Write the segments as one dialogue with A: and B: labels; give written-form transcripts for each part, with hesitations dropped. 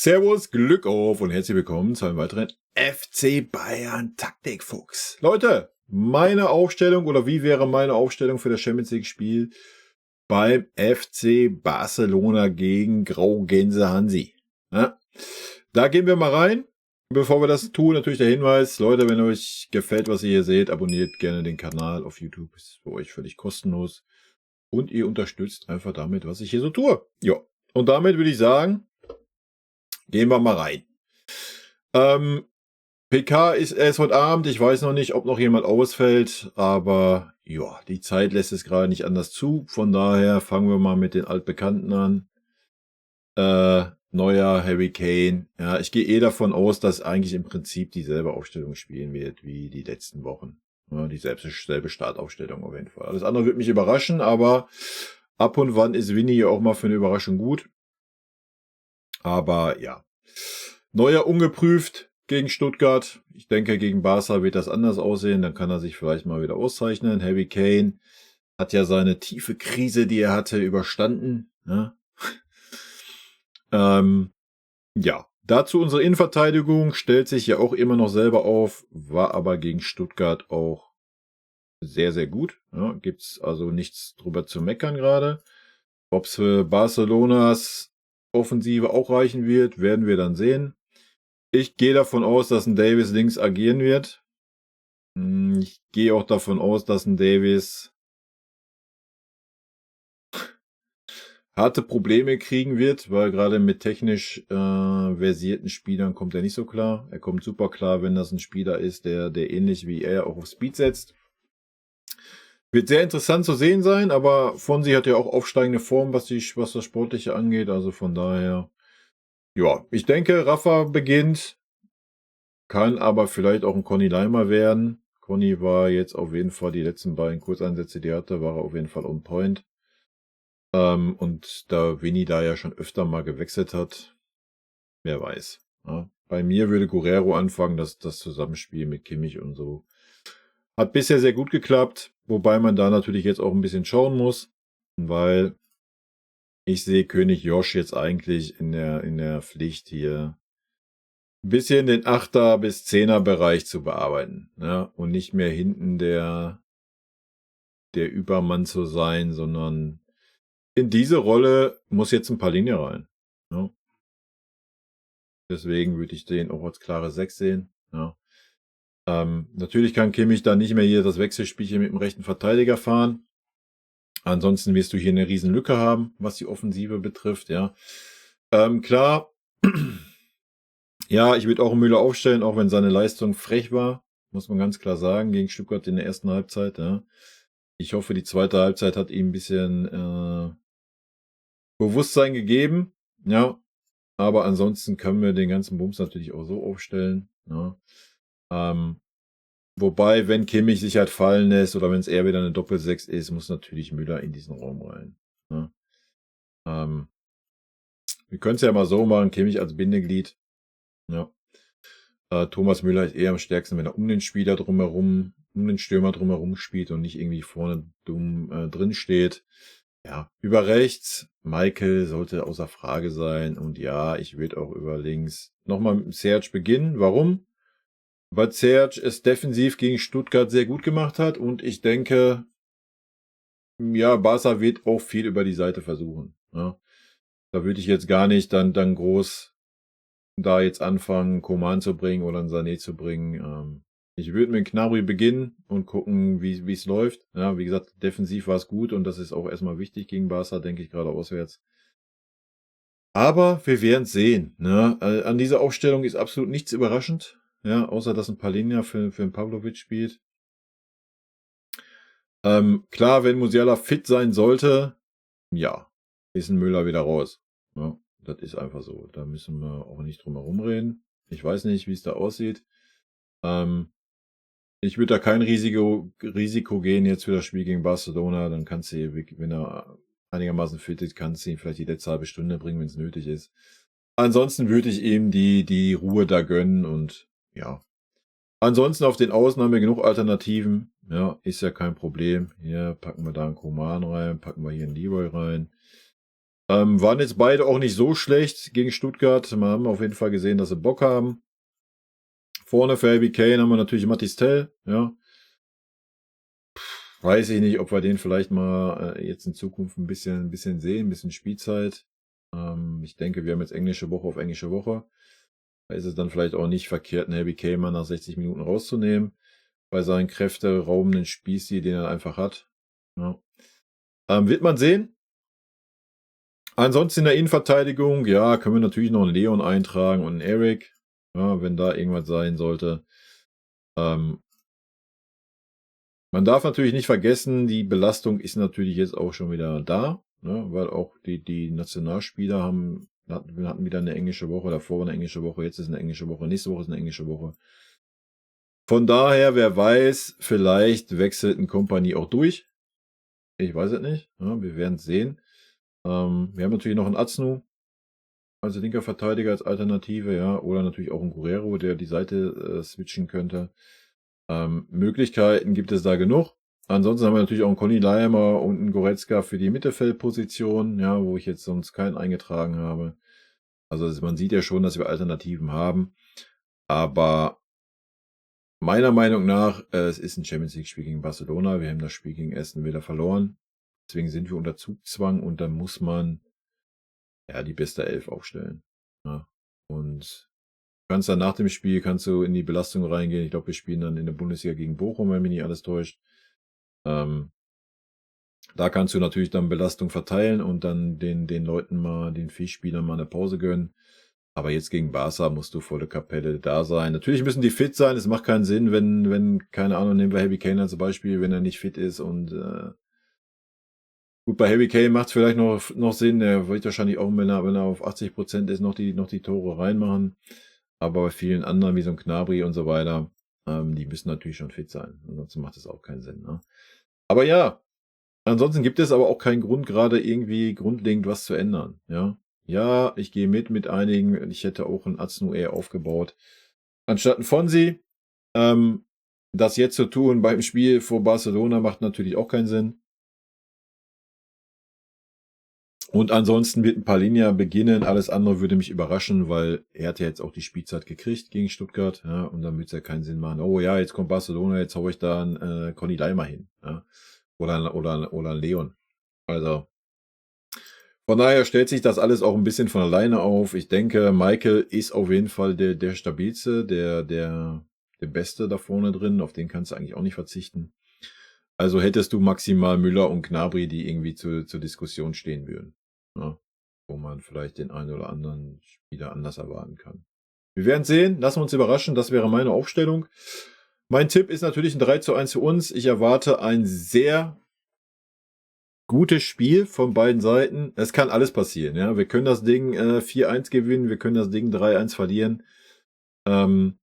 A: Servus, Glück auf und herzlich willkommen zu einem weiteren FC Bayern Taktikfuchs. Leute, meine Aufstellung oder wie wäre meine Aufstellung für das Champions League Spiel beim FC Barcelona gegen Graugänse Hansi? Ja, da gehen wir mal rein. Bevor wir das tun, natürlich der Hinweis, Leute, wenn euch gefällt, was ihr hier seht, abonniert gerne den Kanal auf YouTube, ist für euch völlig kostenlos. Und ihr unterstützt einfach damit, was ich hier so tue. Ja, und damit würde ich sagen, gehen wir mal rein. PK ist erst heute Abend. Ich weiß noch nicht, ob noch jemand ausfällt. Aber ja, die Zeit lässt es gerade nicht anders zu. Von daher fangen wir mal mit den Altbekannten an. Neuer Harry Kane. Ja, ich gehe davon aus, dass eigentlich im Prinzip dieselbe Aufstellung spielen wird wie die letzten Wochen. Ja, dieselbe Startaufstellung auf jeden Fall. Alles andere wird mich überraschen, aber ab und wann ist Winnie ja auch mal für eine Überraschung gut. Aber ja. Neuer ungeprüft gegen Stuttgart. Ich denke, gegen Barca wird das anders aussehen. Dann kann er sich vielleicht mal wieder auszeichnen. Harry Kane hat ja seine tiefe Krise, die er hatte, überstanden. Ne? Ja, dazu unsere Innenverteidigung stellt sich ja auch immer noch selber auf, war aber gegen Stuttgart auch sehr, sehr gut. Ja, gibt's also nichts drüber zu meckern gerade. Ob es für Barcelonas Offensive auch reichen wird, werden wir dann sehen. Ich gehe davon aus, dass ein Davies links agieren wird. Ich gehe auch davon aus, dass ein Davies harte Probleme kriegen wird, weil gerade mit technisch versierten Spielern kommt er nicht so klar. Er kommt super klar, wenn das ein Spieler ist, der ähnlich wie er auch auf Speed setzt. Wird sehr interessant zu sehen sein, aber Fonsi hat ja auch aufsteigende Form, was das Sportliche angeht. Also von daher, ja, ich denke, Rafa beginnt, kann aber vielleicht auch ein Conny Leimer werden. Conny war jetzt auf jeden Fall die letzten beiden Kurzeinsätze, die er hatte, war er auf jeden Fall on point. Und da Vinny da ja schon öfter mal gewechselt hat, wer weiß. Ja. Bei mir würde Guerrero anfangen, das Zusammenspiel mit Kimmich und so. Hat bisher sehr gut geklappt, wobei man da natürlich jetzt auch ein bisschen schauen muss, weil ich sehe König Josh jetzt eigentlich in der Pflicht hier ein bisschen den 8er bis 10er Bereich zu bearbeiten, ja, und nicht mehr hinten der Übermann zu sein, sondern in diese Rolle muss jetzt ein Palhinha rein. Ja. Deswegen würde ich den auch als klare 6 sehen. Ja. Natürlich kann Kimmich da nicht mehr hier das Wechselspielchen mit dem rechten Verteidiger fahren. Ansonsten wirst du hier eine riesen Lücke haben, was die Offensive betrifft. Ja, klar. Ja, ich würde auch Müller aufstellen, auch wenn seine Leistung frech war, muss man ganz klar sagen, gegen Stuttgart in der ersten Halbzeit. Ja. Ich hoffe, die zweite Halbzeit hat ihm ein bisschen Bewusstsein gegeben. Ja, aber ansonsten können wir den ganzen Bums natürlich auch so aufstellen. Ja. Wobei, wenn Kimmich sich halt fallen lässt oder wenn es eher wieder eine Doppel-6 ist, muss natürlich Müller in diesen Raum rein. Ja. Wir können es ja mal so machen, Kimmich als Bindeglied. Ja. Thomas Müller ist eher am stärksten, wenn er um den Spieler drumherum, um den Stürmer drumherum spielt und nicht irgendwie vorne dumm drin steht. Ja, über rechts, Michael sollte außer Frage sein. Und ja, ich würde auch über links nochmal mit Serge beginnen. Warum? Weil Serge es defensiv gegen Stuttgart sehr gut gemacht hat. Und ich denke, ja, Barca wird auch viel über die Seite versuchen. Ja. Da würde ich jetzt gar nicht dann groß da jetzt anfangen, Coman zu bringen oder einen Sané zu bringen. Ich würde mit Gnabry beginnen und gucken, wie es läuft. Ja, wie gesagt, defensiv war es gut und das ist auch erstmal wichtig gegen Barca, denke ich, gerade auswärts. Aber wir werden es sehen. Ne? An dieser Aufstellung ist absolut nichts überraschend, ja, außer dass ein Palhinha für einen Pavlovic spielt. Klar, wenn Musiala fit sein sollte, ja, ist ein Müller wieder raus. Ja, das ist einfach so. Da müssen wir auch nicht drum herum reden. Ich weiß nicht, wie es da aussieht. Ich würde da kein Risiko gehen jetzt für das Spiel gegen Barcelona. Dann kannst du, wenn er einigermaßen fit ist, kannst du ihn vielleicht die letzte halbe Stunde bringen, wenn es nötig ist. Ansonsten würde ich ihm die Ruhe da gönnen und ja. Ansonsten auf den Außen haben wir genug Alternativen. Ja, ist ja kein Problem. Hier packen wir da einen Coman rein, packen wir hier einen Leroy rein. Waren jetzt beide auch nicht so schlecht gegen Stuttgart. Wir haben auf jeden Fall gesehen, dass sie Bock haben. Vorne für Harry Kane haben wir natürlich Mathys Tel, ja. Weiß ich nicht, ob wir den vielleicht mal jetzt in Zukunft ein bisschen sehen, ein bisschen Spielzeit. Ich denke, wir haben jetzt englische Woche auf englische Woche. Da ist es dann vielleicht auch nicht verkehrt, einen Harry Kane mal nach 60 Minuten rauszunehmen, bei seinen kräfteraubenden Spielstil, den er einfach hat. Ja. Wird man sehen. Ansonsten in der Innenverteidigung, ja, können wir natürlich noch einen Leon eintragen und einen Eric, ja, wenn da irgendwas sein sollte. Man darf natürlich nicht vergessen, die Belastung ist natürlich jetzt auch schon wieder da, ne, weil auch die Nationalspieler hatten wieder eine englische Woche, davor war eine englische Woche, jetzt ist eine englische Woche, nächste Woche ist eine englische Woche. Von daher, wer weiß, vielleicht wechselt ein Kompanie auch durch. Ich weiß es nicht, ja, wir werden es sehen. Wir haben natürlich noch einen Aznu als linker Verteidiger als Alternative, ja, oder natürlich auch einen Guerrero, der die Seite switchen könnte. Möglichkeiten gibt es da genug. Ansonsten haben wir natürlich auch einen Conny Leimer und einen Goretzka für die Mittelfeldposition, ja, wo ich jetzt sonst keinen eingetragen habe. Also man sieht ja schon, dass wir Alternativen haben. Aber meiner Meinung nach, es ist ein Champions-League-Spiel gegen Barcelona. Wir haben das Spiel gegen Aston Villa verloren. Deswegen sind wir unter Zugzwang und dann muss man ja die beste Elf aufstellen. Ja. Und kannst dann nach dem Spiel in die Belastung reingehen. Ich glaube, wir spielen dann in der Bundesliga gegen Bochum, wenn mich nicht alles täuscht. Da kannst du natürlich dann Belastung verteilen und dann den Leuten mal, den Spielern mal eine Pause gönnen. Aber jetzt gegen Barca musst du volle Kapelle da sein. Natürlich müssen die fit sein. Es macht keinen Sinn, wenn keine Ahnung, nehmen wir Harry Kane als Beispiel, wenn er nicht fit ist und gut, bei Harry Kane macht es vielleicht noch Sinn. Er wird wahrscheinlich auch, wenn er auf 80% ist, noch die Tore reinmachen. Aber bei vielen anderen, wie so ein Gnabry und so weiter, die müssen natürlich schon fit sein. Ansonsten macht es auch keinen Sinn. Ne? Aber ja, ansonsten gibt es aber auch keinen Grund, gerade irgendwie grundlegend was zu ändern. Ja, ich gehe mit einigen. Ich hätte auch einen Aznu eher aufgebaut. Anstatt ein Fonsi. Das jetzt zu tun beim Spiel vor Barcelona macht natürlich auch keinen Sinn. Und ansonsten wird ein Palinja beginnen. Alles andere würde mich überraschen, weil er hat ja jetzt auch die Spielzeit gekriegt gegen Stuttgart. Ja, und dann wird es ja keinen Sinn machen. Oh ja, jetzt kommt Barcelona, jetzt hau ich da einen Conny Leimer hin. Ja. Oder Leon. Also, von daher stellt sich das alles auch ein bisschen von alleine auf. Ich denke, Michael ist auf jeden Fall der stabilste, der Beste da vorne drin. Auf den kannst du eigentlich auch nicht verzichten. Also hättest du maximal Müller und Gnabry, die irgendwie zur Diskussion stehen würden. Ja, wo man vielleicht den einen oder anderen Spieler anders erwarten kann. Wir werden sehen. Lassen wir uns überraschen. Das wäre meine Aufstellung. Mein Tipp ist natürlich ein 3:1 für uns. Ich erwarte ein sehr gutes Spiel von beiden Seiten. Es kann alles passieren. Ja, wir können das Ding 4:1 gewinnen. Wir können das Ding 3:1 verlieren. Wenn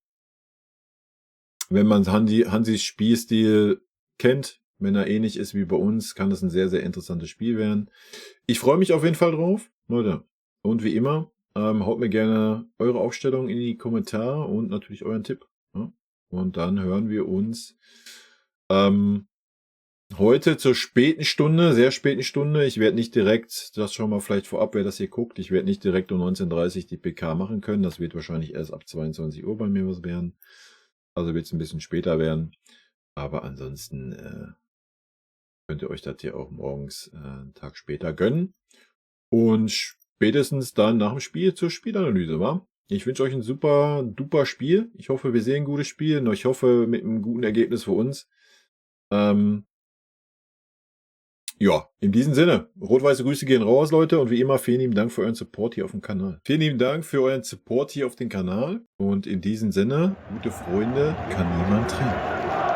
A: man Hansis Spielstil kennt, wenn er ähnlich ist wie bei uns, kann das ein sehr, sehr interessantes Spiel werden. Ich freue mich auf jeden Fall drauf, Leute. Und wie immer, haut mir gerne eure Aufstellung in die Kommentare und natürlich euren Tipp. Ja? Und dann hören wir uns heute zur späten Stunde, sehr späten Stunde. Ich werde nicht direkt, das schon mal vielleicht vorab, wer das hier guckt, ich werde nicht direkt um 19:30 die PK machen können. Das wird wahrscheinlich erst ab 22 Uhr bei mir was werden. Also wird es ein bisschen später werden. Aber ansonsten könnt ihr euch das hier auch morgens einen Tag später gönnen. Und spätestens dann nach dem Spiel zur Spielanalyse, wa? Ich wünsche euch ein super, duper Spiel. Ich hoffe, wir sehen ein gutes Spiel und ich hoffe mit einem guten Ergebnis für uns. Ja, in diesem Sinne, rot-weiße Grüße gehen raus, Leute. Und wie immer, vielen lieben Dank für euren Support hier auf dem Kanal. Vielen lieben Dank für euren Support hier auf dem Kanal. Und in diesem Sinne, gute Freunde kann niemand trennen.